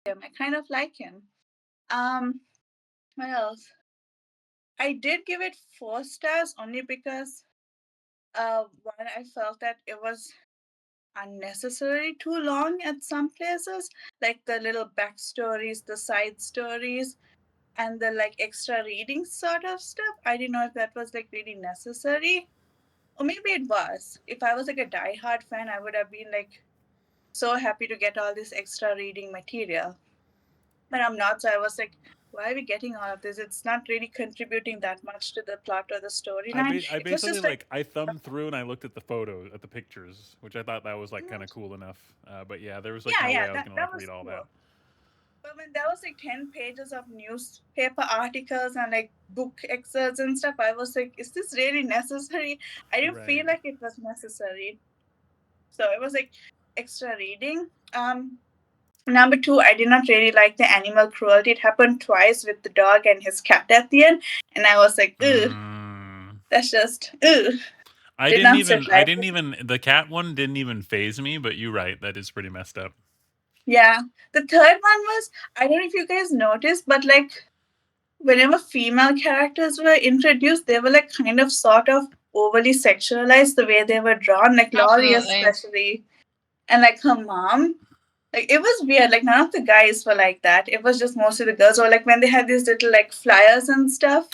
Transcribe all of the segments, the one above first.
him. I kind of like him. Um, what else? I did give it 4 stars only because one, I felt that it was unnecessary too long at some places, like the little backstories, the side stories, and the like extra reading sort of stuff. I didn't know if that was like really necessary, or maybe it was. If I was like a diehard fan, I would have been like so happy to get all this extra reading material. But I'm not, so I was like, why are we getting all of this? It's not really contributing that much to the plot or the storyline. I It was basically just like, like I thumbed through and I looked at the photos, at the pictures, which I thought that was like kind mm, of cool enough. But yeah, there was like yeah, no way yeah, I was that, gonna that like was read all that. cool. But when there was like 10 pages of newspaper articles and like book excerpts and stuff, I was like, is this really necessary? I didn't feel Right. like it was necessary. So it was like extra reading. Number two, I did not really like the animal cruelty. It happened twice with the dog and his cat at the end. And I was like, ugh, that's just, ugh. Did not sit I right didn't with me. even the cat one didn't even phase me, but you're right, that is pretty messed up. Yeah. The third one was, I don't know if you guys noticed, but like whenever female characters were introduced, they were like kind of sort of overly sexualized the way they were drawn, like Laurie Absolutely. especially, and like her mom. Like it was weird. Like none of the guys were like that. It was just mostly the girls. Or like when they had these little like flyers and stuff.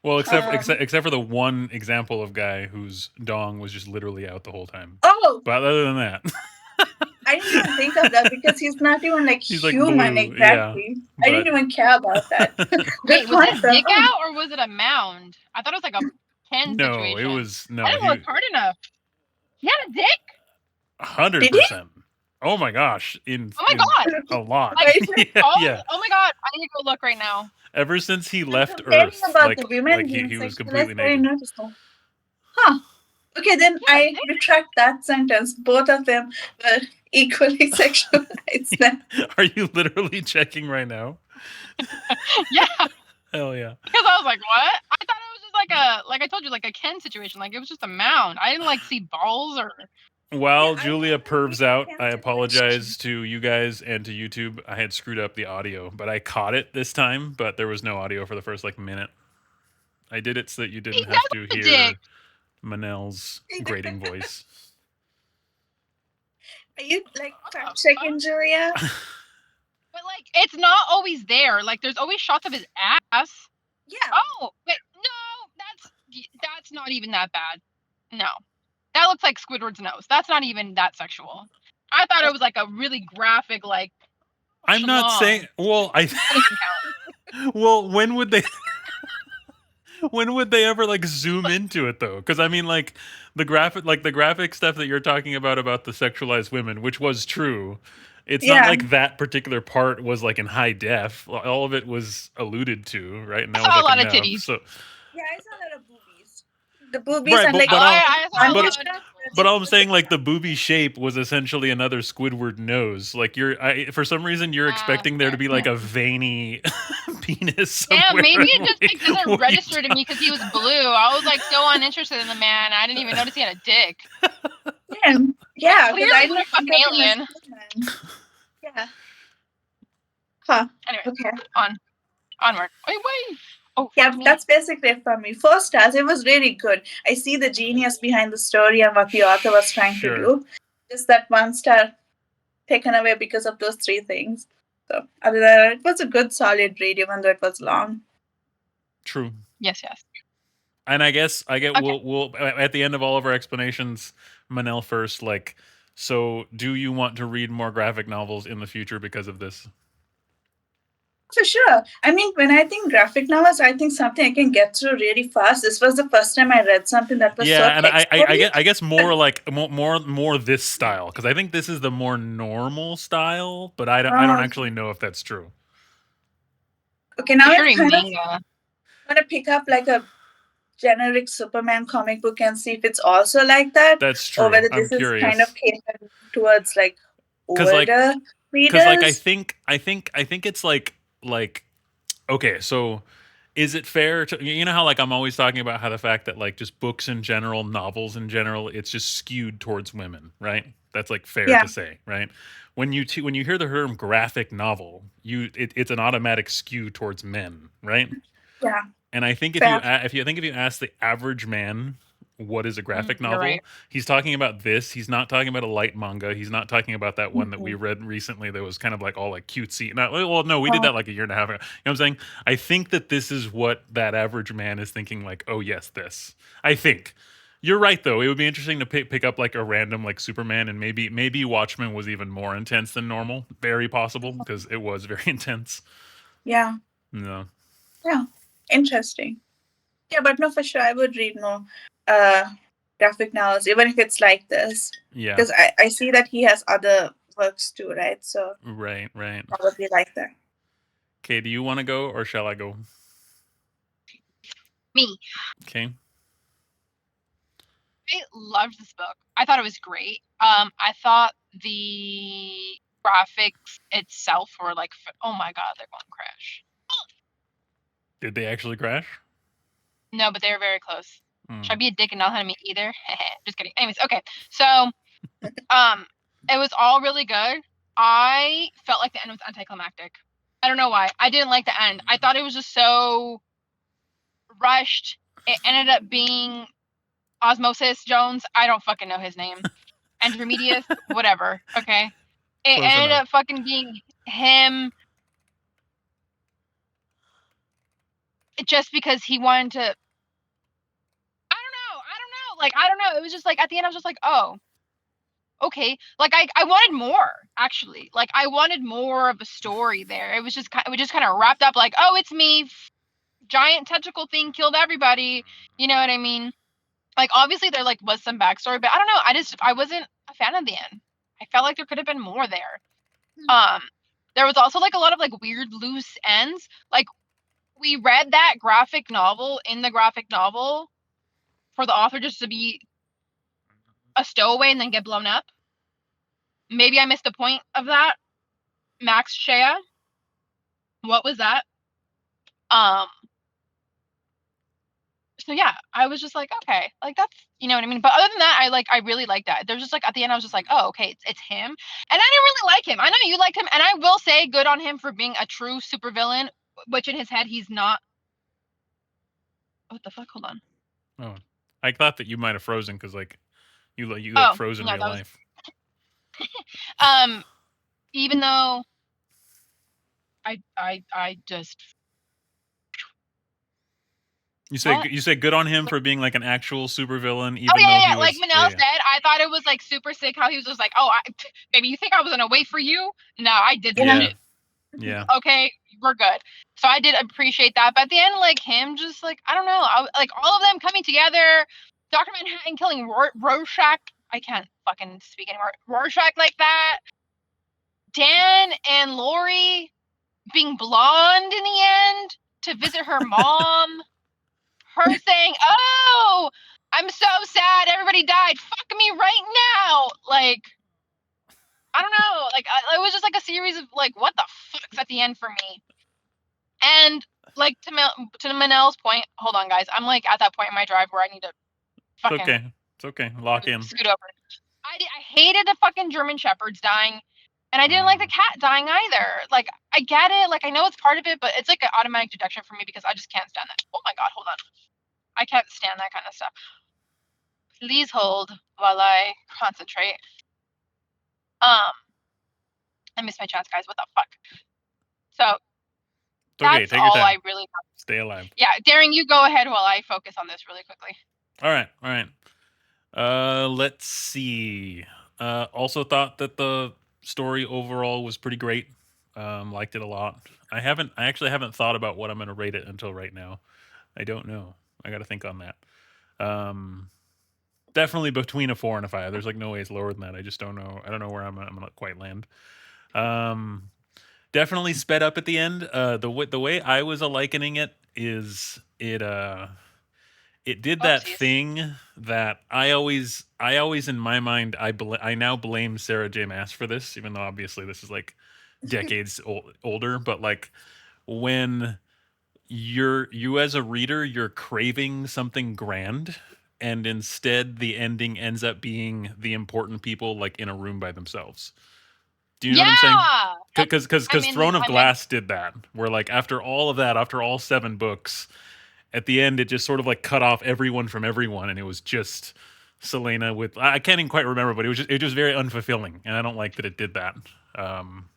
Well, Um. except for the one example of guy whose dong was just literally out the whole time. Oh, But other than that, I didn't even think of that because he's not even like he's like human blue, yeah. exactly. I But didn't even care about that. Good Wait, was point his though. dick out or was it a mound? I thought it was like a Ken no, it situation. was I no, didn't look hard enough. He had a dick? 100%. Oh my gosh, Oh my god! a lot. Like, yeah, oh, yeah. oh my god! I need to go look right now. Ever since he I'm left complaining Earth, about the women being he was sexualized, completely but I naked. noticed that. Huh. Okay, then Yeah, I retract that sentence. Both of them were equally sexualized. Then. Are you literally checking right now? yeah. Hell yeah. Because I was like, what? I thought it was just like I told you, like a Ken situation. Like it was just a mound. I didn't like see balls or. While Yeah, I Julia thought it would pervs be a out, I Ken situation. apologize to you guys and to YouTube. I had screwed up the audio, but I caught it this time, but there was no audio for the first like minute. I did it so that you He didn't does have to have a dick. hear Manel's grating voice. Are you like What fact the checking, fuck? Julia? But like, it's not always there. Like, there's always shots of his ass. Yeah. Oh, wait, no, that's not even that bad. No, that looks like Squidward's nose. That's not even that sexual. I thought it was like a really graphic, like I'm not schlong. saying. Well, I. That doesn't count. Well, when would they? When would they ever like zoom into it though? Because I mean, like the graphic stuff that you're talking about the sexualized women, which was true. It's not Yeah. like that particular part was like in high def. All of it was alluded to, right? And I that was saw a like lot of enough. titties. So Yeah, I saw a lot of boobies. The boobies right, and like I saw a but lot of understuff. but nipples. all I'm saying, like the booby shape was essentially another Squidward nose. Like for some reason, you're expecting there to be like a veiny penis Yeah, somewhere. maybe it I'm just like, like, doesn't register to me because he was blue. I was like so uninterested in the man. I didn't even notice he had a dick. Yeah, because Clearly, I he's a didn't fucking think of him as alien. human. Yeah. Huh. Anyway, Okay. onward. Wait. Oh, Yeah, fuck me. that's basically it for me. 4 stars. It was really good. I see the genius behind the story and what the author was trying to Sure. do. Just that 1 star taken away because of those 3 things. So other than that, it was a good solid read, even though it was long. True. Yes. And I guess Okay. we'll at the end of all of our explanations, Manel first. Like, so do you want to read more graphic novels in the future because of this? For sure. I mean, when I think graphic novels, I think something I can get through really fast. This was the first time I read something that was so Yeah, and text-heavy. I guess more like more this style because I think this is the more normal style, but I don't actually know if that's true. Okay, now Very I'm kind of manga. want to pick up like a generic Superman comic book and see if it's also like that, That's or true. whether I'm this is kind of curious catered towards like because older like I readers. think it's like okay, so is it fair to, you know how like I'm always talking about how the fact that like just books in general, novels in general, it's just skewed towards women, right? That's like fair Yeah, to say, right? When you hear the term graphic novel, it's an automatic skew towards men, right? yeah, And I think fair. if you ask the average man what is a graphic You're right. novel, he's talking about this. He's not talking about a light manga. He's not talking about that one that we Mhm. read recently that was kind of like all like cutesy. Not, well, no, we did Oh, that like a year and a half ago. You know what I'm saying? I think that this is what that average man is thinking. Like, oh yes, this. I think. You're right though. It would be interesting to pick up like a random like Superman, and maybe Watchmen was even more intense than normal. Very possible because it was very intense. yeah, No. yeah. Interesting. Yeah, but no, for sure, I would read more uh, graphic novels, even if it's like this, Yeah. because I see that he has other works too, right? So Right. Right. probably like that. Okay, do you want to go or shall I go? Me. Okay. I loved this book. I thought it was great. I thought the graphics itself were like, oh my god, they're going to crash. Did they actually crash? No, but they were very close. Should I Hmm. be a dick and not let me either? Just kidding. Anyways, okay. So, it was all really good. I felt like the end was anticlimactic. I don't know why. I didn't like the end. I thought it was just so rushed. It ended up being Osmosis Jones. I don't fucking know his name. Andromedas, whatever. Okay. It Close ended enough. up fucking being him just because he wanted to. I don't know. I don't know. Like, I don't know. It was just like at the end, I was just like, oh, okay. Like, I wanted more, actually. Like, I wanted more of a story there. It was just kind, we just kind of wrapped up like, oh, it's me. Giant tentacle thing killed everybody. You know what I mean? Like, obviously, there like was some backstory, but I don't know. I wasn't a fan of the end. I felt like there could have been more there. Um, there was also like a lot of like weird loose ends. Like we read that graphic novel in the graphic novel for the author just to be a stowaway and then get blown up. Maybe I missed the point of that. Max Shea, what was that? Um, so yeah, I was just like, okay, like that's you know what I mean. But other than that, I really liked that. There's just like at the end, I was just like, oh, okay, it's him, and I didn't really like him. I know you liked him, and I will say good on him for being a true supervillain, which in his head he's not. What the fuck? Hold on. Oh, I thought that you might have frozen because like you like Oh froze in no, real that was life. um. Even though I just what? You say good on him for being like an actual supervillain, Oh even yeah, though yeah, he yeah. Like was yeah Manel said, I thought it was like super sick how he was just like, "Oh, baby, you think I was gonna wait for you? No, I did this Yeah. yeah shit. yeah. Okay, we're good." So I did appreciate that, but at the end, like him, just like I don't know, like all of them coming together, Doctor Manhattan killing Rorschach. I can't fucking speak anymore. Rorschach like that. Dan and Lori being blonde in the end to visit her mom. Her saying, "Oh, I'm so sad. Everybody died. Fuck me right now." Like, I don't know. Like, it was just like a series of like, what the fucks at the end for me. And like to Manel's point, hold on, guys. I'm like at that point in my drive where I need to It's fucking okay. It's okay. Lock in. scoot over. I hated the fucking German shepherds dying, and I didn't like the Mm. cat dying either. Like, I get it. Like, I know it's part of it, but it's like an automatic deduction for me because I just can't stand that. Oh my god, hold on. I can't stand that kind of stuff. Please hold while I concentrate. Um, I missed my chance, guys. What the fuck? So It's okay. that's Take your all I time. really. Stay alive. Yeah, Daring, you go ahead while I focus on this really quickly. All right. All right. Let's see. Also thought that the story overall was pretty great. Liked it a lot. I actually haven't thought about what I'm gonna rate it until right now. I don't know. I got to think on that. Um, Definitely between a 4 and a 5. There's like no ways lower than that. I just don't know. I don't know where I'm gonna quite land. Um, Definitely sped up at the end. The way I was likening it is it did that Oopsies. thing that I always in my mind I now blame Sarah J Maas for this, even though obviously this is like decades older, but like when you as a reader, you're craving something grand, and instead the ending ends up being the important people like in a room by themselves. Do you know what I'm saying? Yeah. That's Because Throne of Glass did that, where like after all of that, after all 7 books, at the end it just sort of like cut off everyone from everyone, and it was just Selena with I can't even quite remember, but it was very unfulfilling, and I don't like that it did that. Um,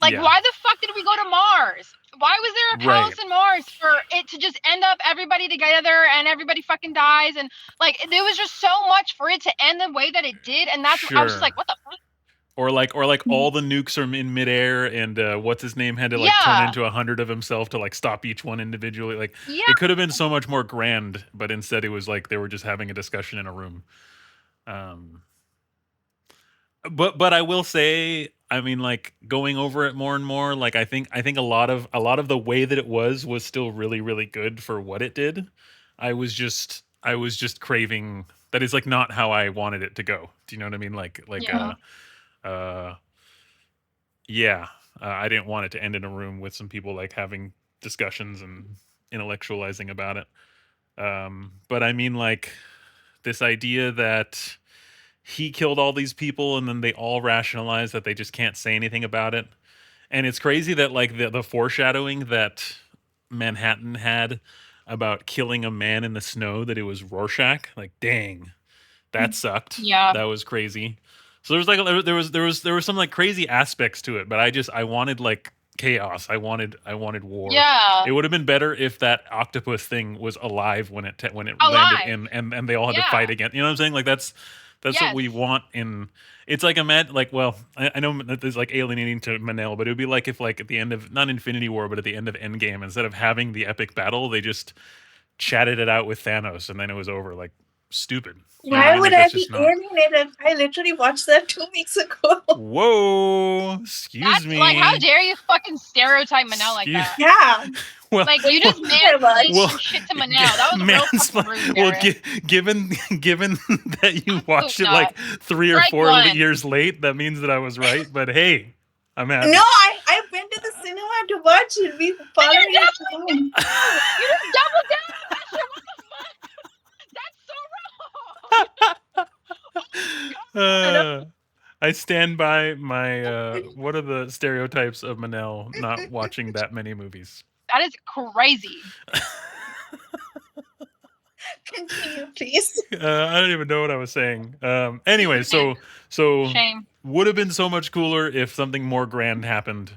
like, yeah, why the fuck did we go to Mars? Why was there a right, palace in Mars for it to just end up everybody together and everybody fucking dies? And like, there was just so much for it to end the way that it did. And that's, I was just sure. like, what the fuck? Or like all the nukes are in midair, and what's his name had to like turn Yeah. into 100 of himself to like stop each one individually. Like Yeah. it could have been so much more grand, but instead it was like they were just having a discussion in a room. Um, but I will say, I mean, like going over it more and more, like I think a lot of the way that it was still really really good for what it did. I was just craving that is like not how I wanted it to go. Do you know what I mean? Yeah. Uh yeah, I didn't want it to end in a room with some people like having discussions and intellectualizing about it. But I mean, like this idea that he killed all these people and then they all rationalize that they just can't say anything about it. And it's crazy that like the foreshadowing that Manhattan had about killing a man in the snow, that it was Rorschach. Like, dang, that sucked. Yeah. That was crazy. So there was like there was some like crazy aspects to it, but I wanted like chaos. I wanted war. Yeah. It would have been better if that octopus thing was alive when when it landed Alive. in, and they all had to Yeah. fight again. You know what I'm saying? Like that's what Yes. we want in. It's like like, well, I know that is like alienating to Manel, but it would be like if like at the end of not Infinity War, but at the end of Endgame, instead of having the epic battle, they just chatted it out with Thanos, and then it was over. Like stupid. You know what I Why mean? would Like I that's be just not. alienated? I literally watched that 2 weeks ago. Whoa, excuse That's like, how me. dare you fucking stereotype Manel like Excuse, that? Yeah. well, Like, you just I was. mansplained well, some shit to Manel. That was real fucking rude, well, Darren. given that you watched Absolutely it not. like 3 or Strike 4 one. years late, that means that I was right. But hey, I'm happy. No, I went to the cinema to watch it. We followed And you're it doubling home. down. You just doubled down on that shit. What the fuck? That's so wrong. Oh my god. Uh, I stand by my what are the stereotypes of Manel not watching that many movies? That is crazy. Continue, please. I don't even know what I was saying. Anyway, so Shame. would have been so much cooler if something more grand happened.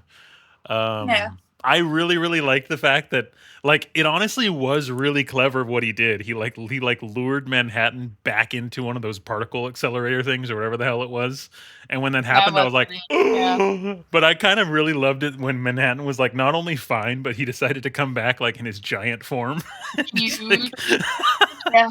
Yeah. I really really like the fact that like it honestly was really clever what he did. He like lured Manhattan back into one of those particle accelerator things or whatever the hell it was. And when that That happened, I was was like, pretty. Yeah. oh. But I kind of really loved it when Manhattan was like not only fine, but he decided to come back like in his giant form. Just like, Huge. Yeah.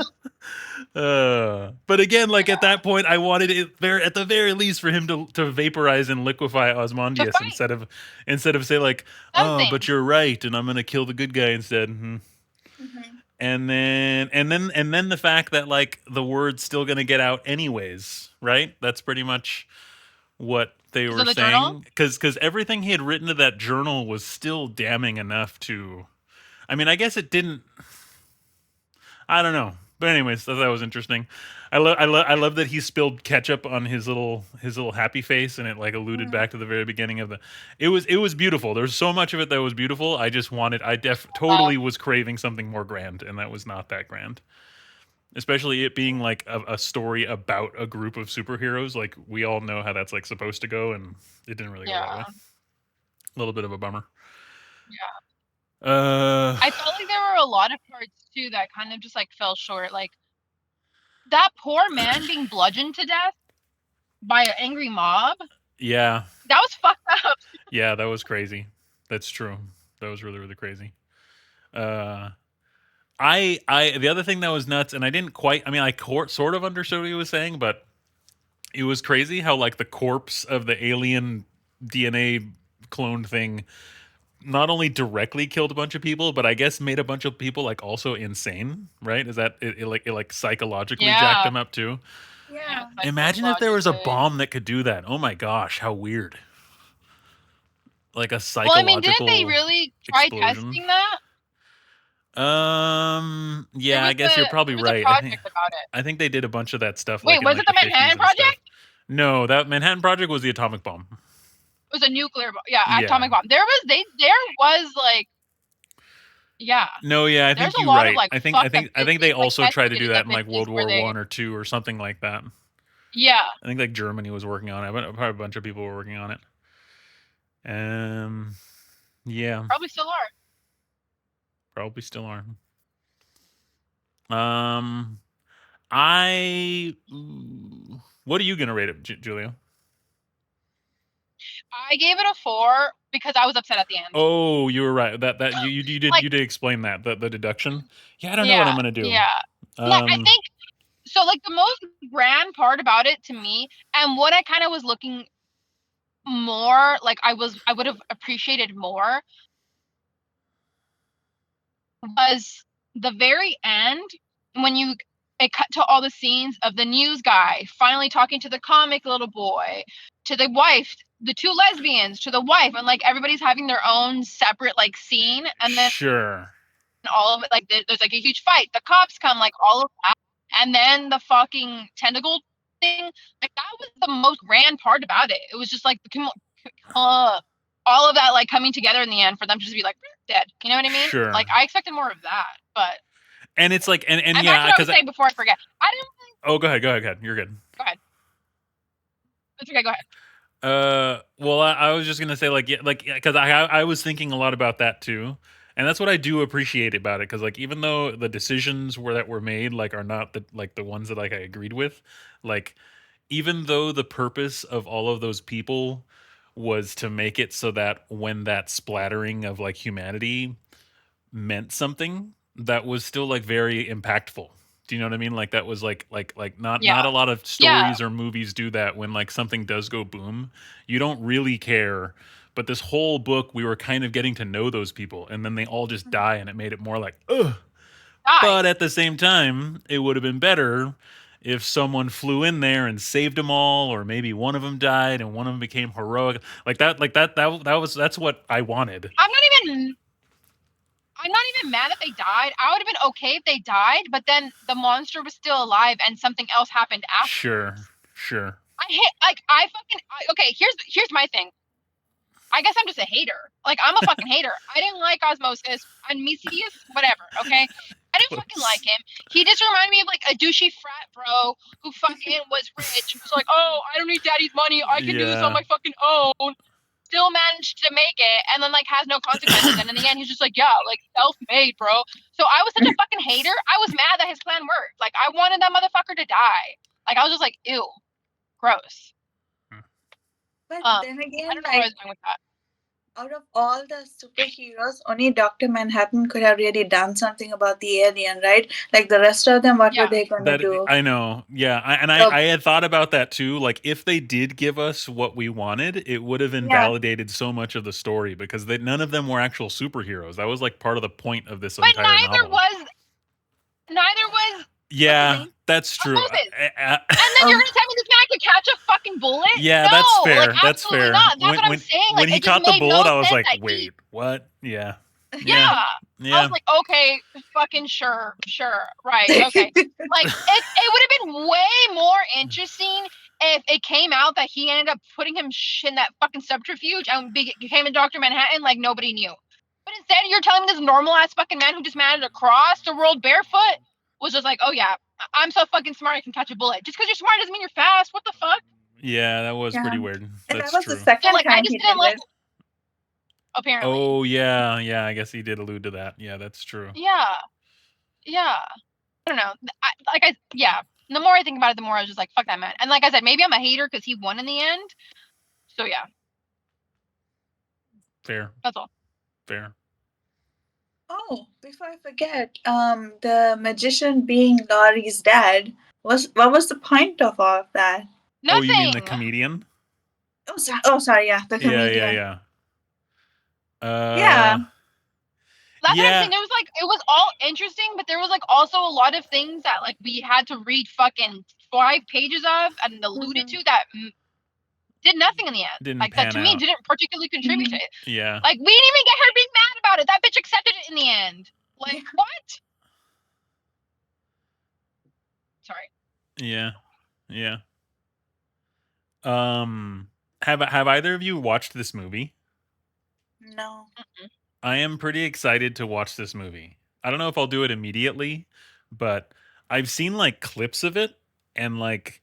but again, like at that point, I wanted it there at the very least for him to vaporize and liquefy To Osmondius fight instead of say like, oh, but something. you're right, and I'm gonna kill the good guy instead. Mm-hmm. And then the fact that like the word's still gonna get out anyways, right? That's pretty much what they Because were of the journal? saying. Because everything he had written to that journal was still damning enough to. I mean, I guess it didn't. I don't know. But anyways, that was interesting. I love that he spilled ketchup on his little happy face, and it like alluded back to the very beginning of the. It was beautiful. There was so much of it that was beautiful. I just wanted totally was craving something more grand, and that was not that grand. Especially it being like a story about a group of superheroes. Like we all know how that's like supposed to go, and it didn't really go that way. Yeah. A little bit of a bummer. Yeah. Uh, I felt like there were a lot of parts too that kind of just like fell short. Like that poor man being bludgeoned to death by an angry mob. yeah, That was fucked up. yeah, that was crazy. That's true. That was really really crazy. Uh, the other thing that was nuts, and I didn't quite. I mean, sort of understood what he was saying, but it was crazy how like the corpse of the alien DNA clone thing not only directly killed a bunch of people, but I guess made a bunch of people like also insane. Right? Is that it like psychologically jacked Yeah. them up too? Yeah. Imagine if there was a Psychologically. bomb that could do that. Oh my gosh, how weird. like a Well, I mean, didn't they psychological really try explosion. testing that? Yeah, I guess you're probably there was a right. project about it. I think they did a bunch of that stuff Wait, like in was like it the the 50s Manhattan and stuff. Project? No, that Manhattan Project was the atomic bomb. It was a nuclear, Yeah. atomic bomb. There was like, yeah. No, yeah, I There's think a you're lot right. of like I think fucked up they like also test tried to did do in that the in like 50s World where War they, One or two or something like that. yeah, I think like Germany was working on it, but probably a bunch of people were working on it. Yeah, probably still are. probably still are. I. What are you gonna rate it, Julia? I gave it a 4 because I was upset at the end. Oh, you were right. That you did Like, you did explain that the deduction. Yeah, I don't know what yeah, I'm gonna do. yeah. Like, I think so. Like the most grand part about it to me, and what I kind of was looking more like I would have appreciated more was the very end when it cut to all the scenes of the news guy finally talking to the comic little boy, to the wife, the two lesbians, to the wife, and like everybody's having their own separate like scene, and then Sure. all of it like there's like a huge fight. The cops come, like all of that, and then the fucking tentacle thing. Like that was the most grand part about it. It was just like all of that like coming together in the end for them to just be like dead. You know what I mean? Sure. Like I expected more of that, but And it's like and back yeah, to what I was because saying before I forget. I didn't. oh, go ahead. You're good. Go ahead. It's okay. Go ahead. Well, I was just gonna say like yeah, because I was thinking a lot about that too, and that's what I do appreciate about it. Because like even though the decisions that were made like are not the ones that like I agreed with, like even though the purpose of all of those people was to make it so that when that splattering of like humanity meant something, that was still like very impactful. Do you know what I mean? Like that was like not Yeah. a lot of Yeah. stories or movies do that when like something does go boom. You don't really care. But this whole book we were kind of getting to know those people and then they all just die and it made it more like ugh. Die. But at the same time, it would have been better if someone flew in there and saved them all, or maybe one of them died and one of them became heroic. That's what I wanted. I'm not even mad that they died. I would have been okay if they died, but then the monster was still alive and something else happened afterwards. Sure. Okay, here's my thing. I guess I'm just a hater. Like I'm a fucking hater. I didn't like Osmosis and Mesius, whatever. Okay, I didn't fucking like him. He just reminded me of like a douchey frat bro who fucking was rich. Was like, oh, I don't need daddy's money. I can do this on my fucking own. Still managed to make it, and then like has no consequences. And in the end, he's just like, yeah, like self-made, bro. So I was such a fucking hater. I was mad that his plan worked. Like I wanted that motherfucker to die. Like I was just like, ew, gross. But then I again, don't know where I like was going with that. out of all the superheroes, only Dr. Manhattan could have really done something about the alien, right? Like the rest of them, what were Yeah. they going to That do? I know, yeah, So, I had thought about that too. Like, if they did give us what we wanted, it would have yeah. invalidated so much of the story because none of them were actual superheroes. That was like part of the point of this But entire novel. neither was Yeah, that's true. Osmosis. And And then you're gonna tell me this man could catch a fucking bullet? yeah, No, that's fair. like That's absolutely fair. not. That's what I'm saying. When Like he it just caught the made bullet, no I was sense like, that wait, what? Yeah. Yeah. I Yeah. was like, okay, fucking sure, right, okay. Like it would have been way more interesting if it came out that he ended up putting him in that fucking subterfuge and became a Dr. Manhattan like nobody knew. But instead, you're telling me this normal ass fucking man who just managed to cross the world barefoot was just like, oh yeah, I'm so fucking smart I can catch a bullet. Just because you're smart doesn't mean you're fast. What the fuck? Yeah, that was pretty weird. And That's that was the true. second So like, I time just he didn't did like. it. Apparently. Oh yeah, I guess he did allude to that. Yeah, that's true. Yeah. I don't know. The more I think about it, the more I was just like, fuck that man. And like I said, maybe I'm a hater because he won in the end. So yeah. Fair. That's all. Fair. Oh, before I forget, the magician being Laurie's dad. What was the point of all of that? Nothing. Oh, you mean the comedian? Sorry, yeah, the comedian. Yeah. Yeah. That's what I'm saying. It was all interesting, but there was like also a lot of things that like we had to read fucking 5 pages of and alluded to that did nothing in the end. Didn't Like, that pan to me out. didn't particularly contribute Mhm. to it. Yeah. Like, we didn't even get her being mad about it. That bitch accepted it in the end. Like, Yeah. what? Sorry. Yeah. Yeah. Have either of you watched this movie? No. Mm-mm. I am pretty excited to watch this movie. I don't know if I'll do it immediately, but I've seen like clips of it, and like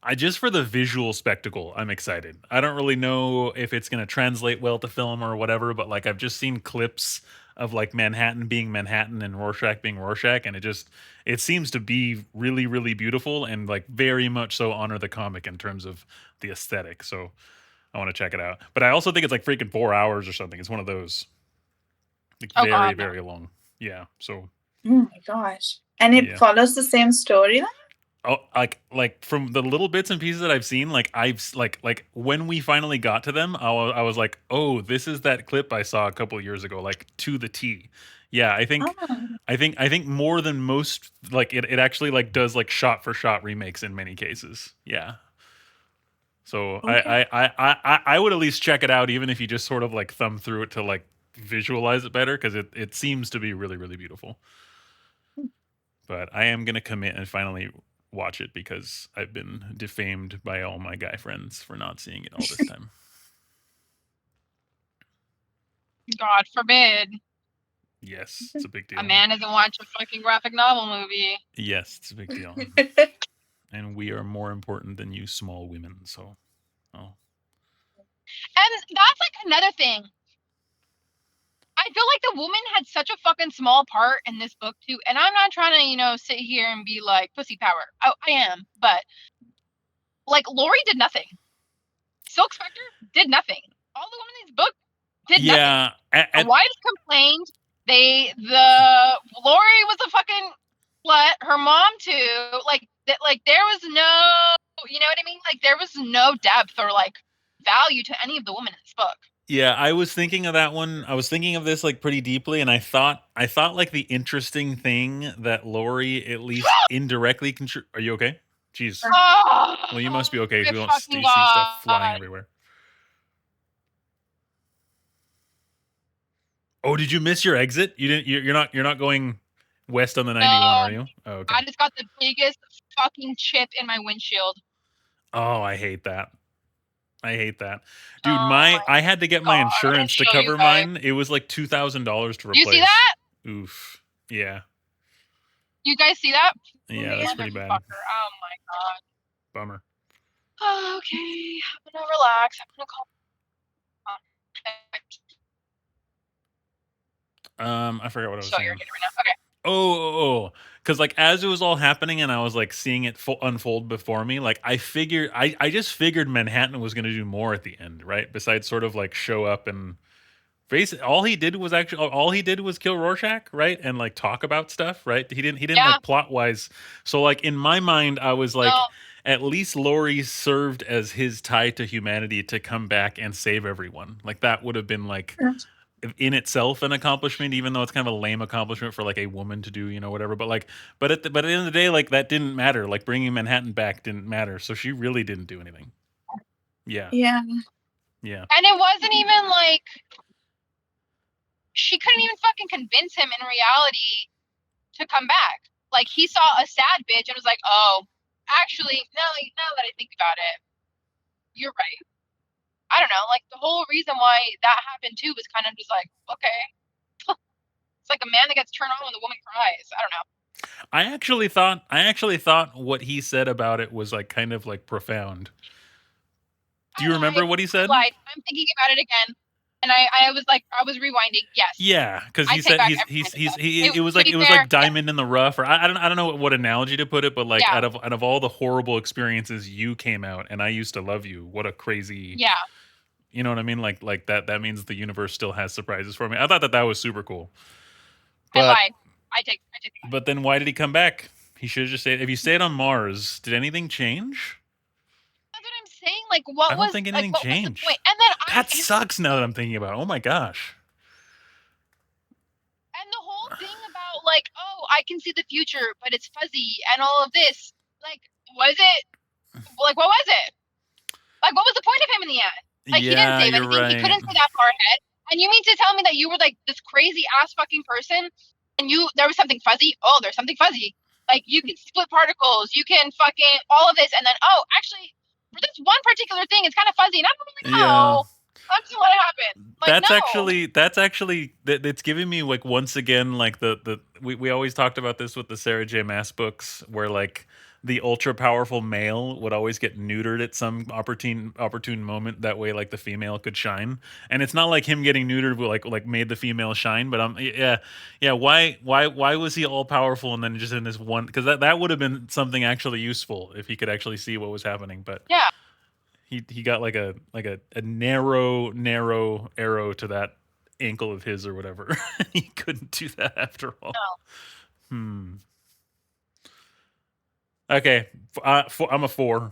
I just for the visual spectacle, I'm excited. I don't really know if it's going to translate well to film or whatever, but like I've just seen clips of like Manhattan being Manhattan and Rorschach being Rorschach, and it seems to be really really beautiful and like very much so honor the comic in terms of the aesthetic. So I want to check it out. But I also think it's like freaking 4 hours or something. It's one of those like Oh very God, no. very long. Yeah. So Oh my gosh. And it yeah. follows the same storyline? Oh, like from the little bits and pieces that I've seen, like like when we finally got to them, I was like, oh, this is that clip I saw a couple of years ago, like to the T. Yeah, Oh, I think more than most, like it actually like does like shot for shot remakes in many cases. Yeah. So okay. I would at least check it out, even if you just sort of like thumb through it to like visualize it better, because it seems to be really really beautiful. But I am gonna commit and finally watch it because I've been defamed by all my guy friends for not seeing it all this time. God forbid Yes, it's a big a deal. man doesn't watch a fucking graphic novel movie. Yes, it's a big deal. And we are more important than you small women, so oh. And that's like another thing. I feel like the woman had such a fucking small part in this book too. And I'm not trying to, sit here and be like pussy power. I am, but like Lori did nothing. Silk Spectre did nothing. All the women in this book did nothing. Yeah, The wives complained. The Lori was a fucking slut. Her mom too. Like that. Like there was no, you know what I mean? Like there was no depth or like value to any of the women in this book. yeah, I was thinking of that one. I was thinking of this like pretty deeply, and I thought like the interesting thing that Lori at least indirectly Are you okay? Jeez. Oh Well, you must be okay if my you don't fucking you see stuff flying god! everywhere. Oh, did you miss your exit? You didn't. You're not going west on the 91, No, are you? Oh, okay. I just got the biggest fucking chip in my windshield. Oh, I hate that. I hate that, dude. Oh my I had to get my god! I'm gonna insurance to show you cover guys. mine. It was like $2,000 to Do you see replace. that? Oof. Yeah. You guys see that? Yeah, that's pretty bad. Motherfucker. Oh my god. Bummer. Oh, okay, I'm gonna relax. I'm gonna call. I forgot what I was So saying. irritated right now. Okay. Oh, because like as it was all happening and I was like seeing it unfold before me, like I just figured Manhattan was going to do more at the end, right? Besides sort of like show up and face all he did was kill Rorschach, right? And like talk about stuff, right? He didn't Yeah. like plot wise. So like in my mind, I was like, No. at least Laurie served as his tie to humanity to come back and save everyone. Like that would have been like in itself an accomplishment, even though it's kind of a lame accomplishment for like a woman to do, whatever. But like, but at the end of the day, like that didn't matter. Like bringing Manhattan back didn't matter. So she really didn't do anything. Yeah, Yeah. yeah, And it wasn't even like she couldn't even fucking convince him in reality to come back. Like he saw a sad bitch and was like, "Oh, actually, no. Now that I think about it, you're right." I don't know. Like the whole reason why that happened too was kind of just like, okay, it's like a man that gets turned on when the woman cries. I don't know. I actually thought what he said about it was like kind of like profound. Do I you remember lied. what he I said? lied. I'm thinking about it again, and I was like, I was rewinding. Yes, Yeah, because I he take said back everything I just said. it was To like be it was fair, like diamond in the rough, or I don't know what analogy to put it, but like yeah, out of all the horrible experiences, you came out, and I used to love you. What a crazy, yeah, you know what I mean? Like that means the universe still has surprises for me. I thought that was super cool, I but lied. I take it back. but then why did he come back? He should have just stayed. If you stayed on Mars, did anything change? That's what I'm saying. Like, I don't think anything what was the changed. point? And then That sucks now that I'm thinking about it. Oh my gosh. and the whole thing about like, oh, I can see the future, but it's fuzzy and all of this. Like, was it? Like, what was it? Like, what was the point of Like, he didn't Yeah, save you're anything. He right. couldn't see that far ahead. And you mean to tell me that you were like this crazy ass fucking person, and there was something fuzzy? Oh, there's something fuzzy. Like, you can split particles, you can fucking all of this, and then actually, for this one particular thing, it's kind of fuzzy, and I don't really Yeah. know. Let's see what happened. Like, That's no. actually it's giving me like once again like the we always talked about this with the Sarah J Maas books where like the ultra powerful male would always get neutered at some opportune moment, that way like the female could shine. And it's not like him getting neutered will like made the female shine, but yeah, why was he all powerful and then just in this one, because that would have been something actually useful if he could actually see what was happening. But Yeah. he got like a narrow arrow to that ankle of his or whatever. He couldn't do that after all. No. Hmm. Okay, I'm a 4.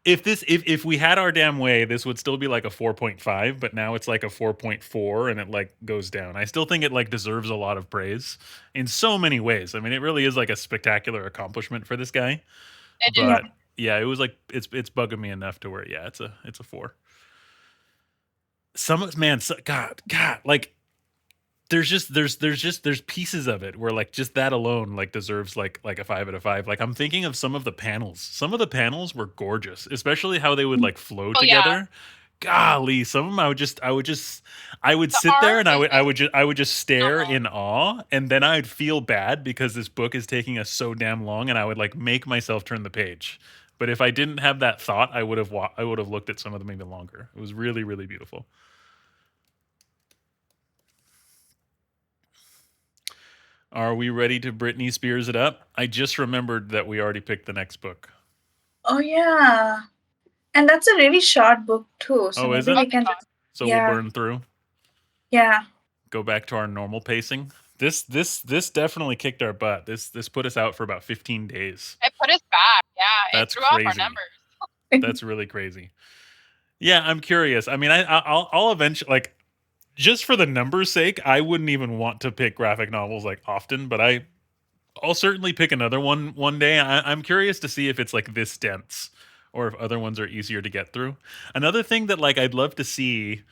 If we had our damn way, this would still be like a 4.5, but now it's like a 4.4 and it like goes down. I still think it like deserves a lot of praise in so many ways. I mean, it really is like a spectacular accomplishment for this guy. It is. Yeah. But yeah, it was like it's bugging me enough to where yeah, it's a 4. Some man, God, like there's pieces of it where like just that alone like deserves like a 5 out of 5. Like I'm thinking of some of the panels. Some of the panels were gorgeous, especially how they would like flow Oh, yeah. together. Golly, some of them I would The sit there art and is I would just stare phenomenal. in awe, and then I'd feel bad because this book is taking us so damn long, and I would like make myself turn the page. But if I didn't have that thought, I would have looked at some of them even longer. It was really, really beautiful. Are we ready to Britney Spears it up? I just remembered that we already picked the next book. Oh yeah. And that's a really short book too. So Oh, is maybe it? we Oh, thank can God. just So we'll yeah. burn through. Yeah. Go back to our normal pacing. This definitely kicked our butt. This put us out for about 15 days. It put us back. Yeah, it That's threw off our crazy. numbers. That's really crazy. Yeah, I'm curious. I mean, I'll eventually like just for the numbers' sake, I wouldn't even want to pick graphic novels like often, but I'll certainly pick another one day. I'm curious to see if it's like this dense or if other ones are easier to get through. Another thing that like I'd love to see,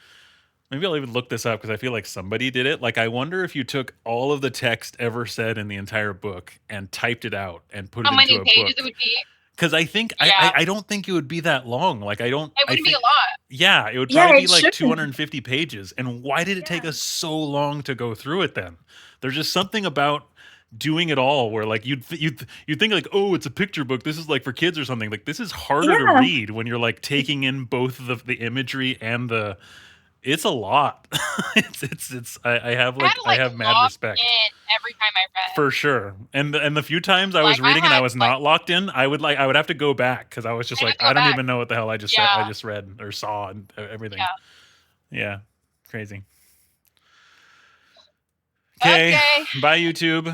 maybe I'll even look this up because I feel like somebody did it. Like I wonder if you took all of the text ever said in the entire book and typed it out and put How it into many a pages it book. would be? Because I think Yeah, I don't think it would be that long. Like it I wouldn't be a think lot. yeah, it would Yeah, probably be it like shouldn't. 250 pages. And why did it take Yeah. us so long to go through it then? There's just something about doing it all where like you'd think like, oh, it's a picture book, this is like for kids or something. Like this is harder to Yeah. read when you're like taking in both the imagery and the it's a lot. It's I had to I like have mad lock respect in every time I read. for sure. And the few times I was Like, I reading and I had was like not locked in, I would have to go back because I was just I had like, to go I don't back. even know what the hell I just said. I Yeah, just read or saw and everything. yeah. Yeah, crazy. Okay, Okay. bye YouTube.